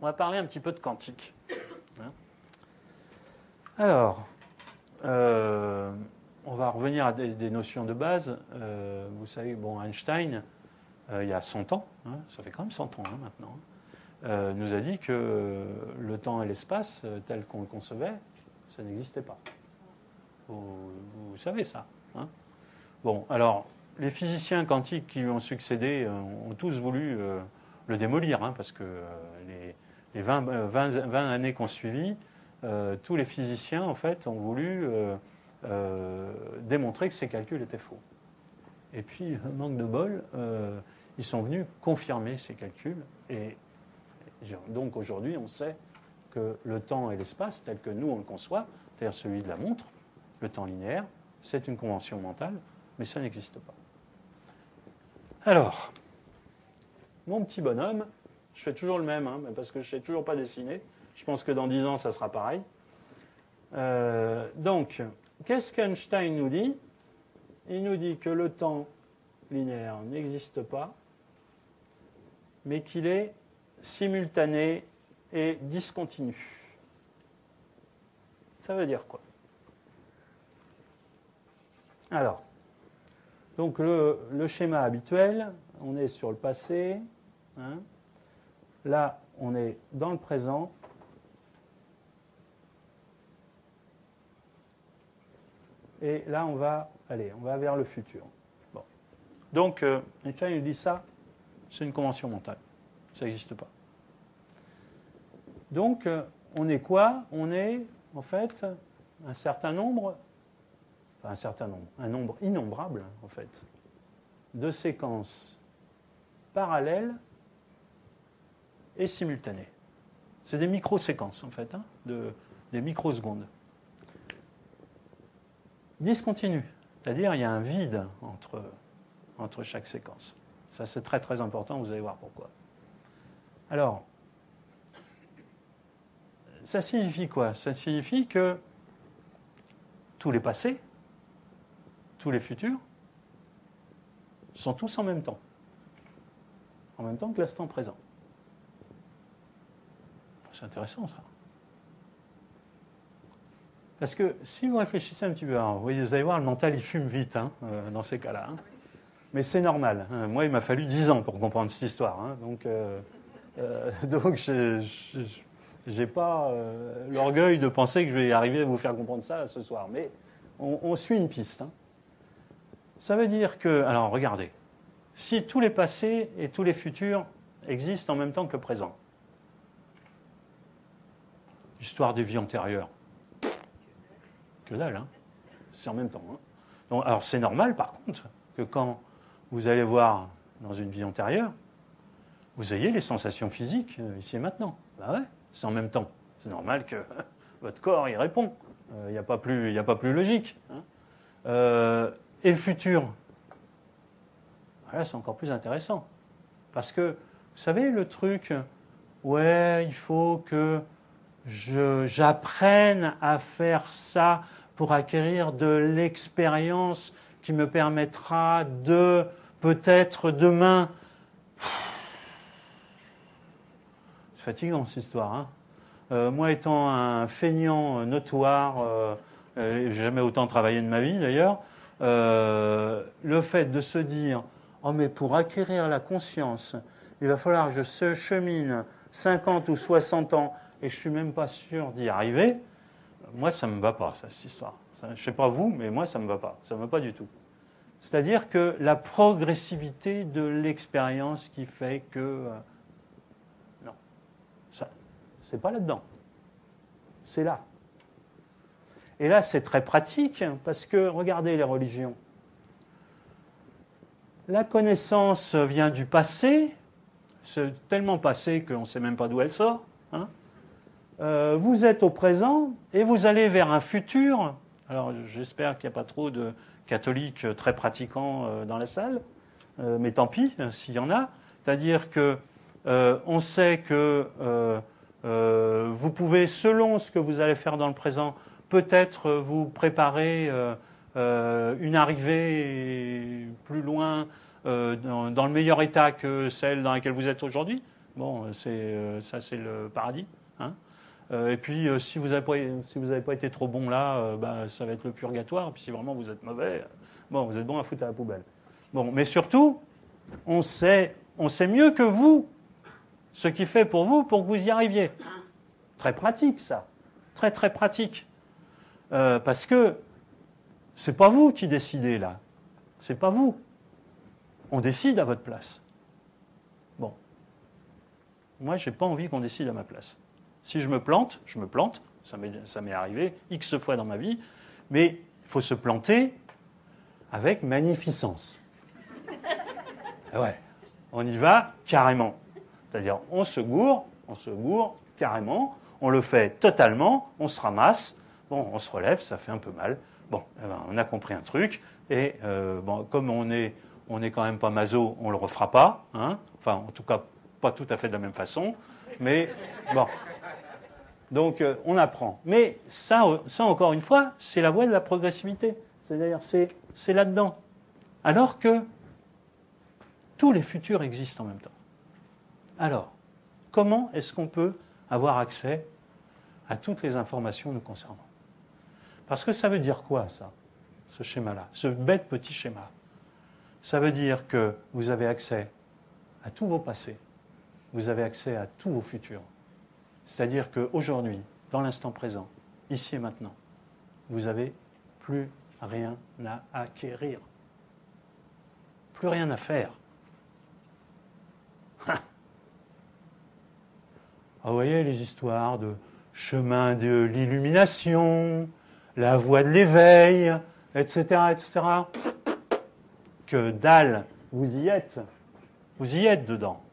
on va parler un petit peu de quantique. Alors, on va revenir à des notions de base. Vous savez, bon, Einstein, il y a 100 ans, ça fait quand même 100 ans maintenant, nous a dit que le temps et l'espace, tel qu'on le concevait, ça n'existait pas. Vous savez ça. Bon, alors, les physiciens quantiques qui lui ont succédé ont tous voulu le démolir, parce que les 20 années qu'on suivi, tous les physiciens, en fait, ont voulu démontrer que ces calculs étaient faux. Et puis, manque de bol, ils sont venus confirmer ces calculs. Et donc, aujourd'hui, on sait que le temps et l'espace, tel que nous, on le conçoit, c'est-à-dire celui de la montre, le temps linéaire, c'est une convention mentale, mais ça n'existe pas. Alors, mon petit bonhomme, je fais toujours le même, parce que je ne sais toujours pas dessiner. Je pense que dans 10 ans, ça sera pareil. Donc, qu'est-ce qu'Einstein nous dit? Il nous dit que le temps linéaire n'existe pas, mais qu'il est simultané et discontinu. Ça veut dire quoi? Alors, donc le schéma habituel, on est sur le passé, là on est dans le présent, et là on va vers le futur. Bon. Donc Einstein nous dit ça, c'est une convention mentale, ça n'existe pas. Donc on est quoi? On est en fait un nombre innombrable en fait, de séquences parallèles et simultanées. C'est des microséquences en fait, des microsecondes. Discontinu, c'est-à-dire il y a un vide entre chaque séquence. Ça c'est très très important, vous allez voir pourquoi. Alors, ça signifie quoi? Ça signifie que tous les passés, tous les futurs sont tous en même temps que l'instant présent. C'est intéressant ça. Parce que si vous réfléchissez un petit peu, alors, vous allez voir, le mental il fume vite dans ces cas-là. Mais c'est normal. Moi, il m'a fallu 10 ans pour comprendre cette histoire. Donc j'ai pas l'orgueil de penser que je vais arriver à vous faire comprendre ça ce soir. Mais on suit une piste. Ça veut dire que, alors regardez, si tous les passés et tous les futurs existent en même temps que le présent, l'histoire des vies antérieures, que dalle, c'est en même temps. Donc, alors c'est normal par contre que quand vous allez voir dans une vie antérieure, vous ayez les sensations physiques ici et maintenant. Ben ouais, c'est en même temps. C'est normal que votre corps y répond. Il n'y a pas plus logique. Et le futur, là c'est encore plus intéressant. Parce que, vous savez, le truc, ouais, il faut que j'apprenne à faire ça pour acquérir de l'expérience qui me permettra de, peut-être demain... C'est fatigant cette histoire. Moi étant un feignant notoire, j'ai jamais autant travaillé de ma vie d'ailleurs, le fait de se dire « Oh mais pour acquérir la conscience, il va falloir que je chemine 50 ou 60 ans et je ne suis même pas sûr d'y arriver », moi ça ne me va pas ça, cette histoire. Je ne sais pas vous, mais moi ça ne me va pas. Ça ne me va pas du tout. C'est-à-dire que la progressivité de l'expérience qui fait que... non, ça, c'est pas là-dedans. C'est là. Et là, c'est très pratique, parce que, regardez les religions. La connaissance vient du passé, c'est tellement passé qu'on ne sait même pas d'où elle sort. Vous êtes au présent, et vous allez vers un futur. Alors, j'espère qu'il n'y a pas trop de catholiques très pratiquants dans la salle, mais tant pis, s'il y en a. C'est-à-dire que on sait que vous pouvez, selon ce que vous allez faire dans le présent, peut-être vous préparer une arrivée plus loin, dans le meilleur état que celle dans laquelle vous êtes aujourd'hui. Bon, ça c'est le paradis. Hein. Et puis si vous n'avez pas été trop bon là, ça va être le purgatoire. Et puis si vraiment vous êtes mauvais, bon, vous êtes bon à foutre à la poubelle. Bon, mais surtout, on sait mieux que vous ce qui fait pour vous pour que vous y arriviez. Très pratique ça, très très pratique. Parce que c'est pas vous qui décidez là, c'est pas vous. On décide à votre place. Bon, moi j'ai pas envie qu'on décide à ma place. Si je me plante, ça m'est arrivé X fois dans ma vie, mais il faut se planter avec magnificence. Ouais, on y va carrément. C'est-à-dire, on se gourre carrément, on le fait totalement, on se ramasse, bon, on se relève, ça fait un peu mal. Bon, on a compris un truc, et comme on est quand même pas maso, on le refera pas, hein. Enfin, en tout cas, pas tout à fait de la même façon, mais bon. Donc, on apprend. Mais ça, encore une fois, c'est la voie de la progressivité. C'est-à-dire, c'est là-dedans. Alors que tous les futurs existent en même temps. Alors, comment est-ce qu'on peut avoir accès à toutes les informations nous concernant? Parce que ça veut dire quoi, ça, ce schéma-là, ce bête petit schéma? Ça veut dire que vous avez accès à tous vos passés, vous avez accès à tous vos futurs. C'est-à-dire qu'aujourd'hui, dans l'instant présent, ici et maintenant, vous n'avez plus rien à acquérir. Plus rien à faire. Vous voyez les histoires de chemin de l'illumination, la voie de l'éveil, etc., etc. Que dalle, vous y êtes dedans.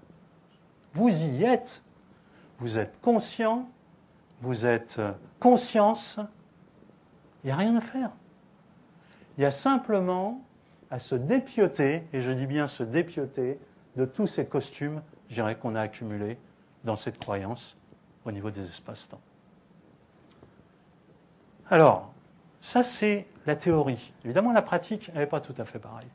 Vous y êtes. Vous êtes conscient, vous êtes conscience. Il n'y a rien à faire. Il y a simplement à se dépioter, et je dis bien se dépioter, de tous ces costumes, je dirais, qu'on a accumulés dans cette croyance au niveau des espaces-temps. Alors, ça c'est la théorie. Évidemment, la pratique, elle n'est pas tout à fait pareille.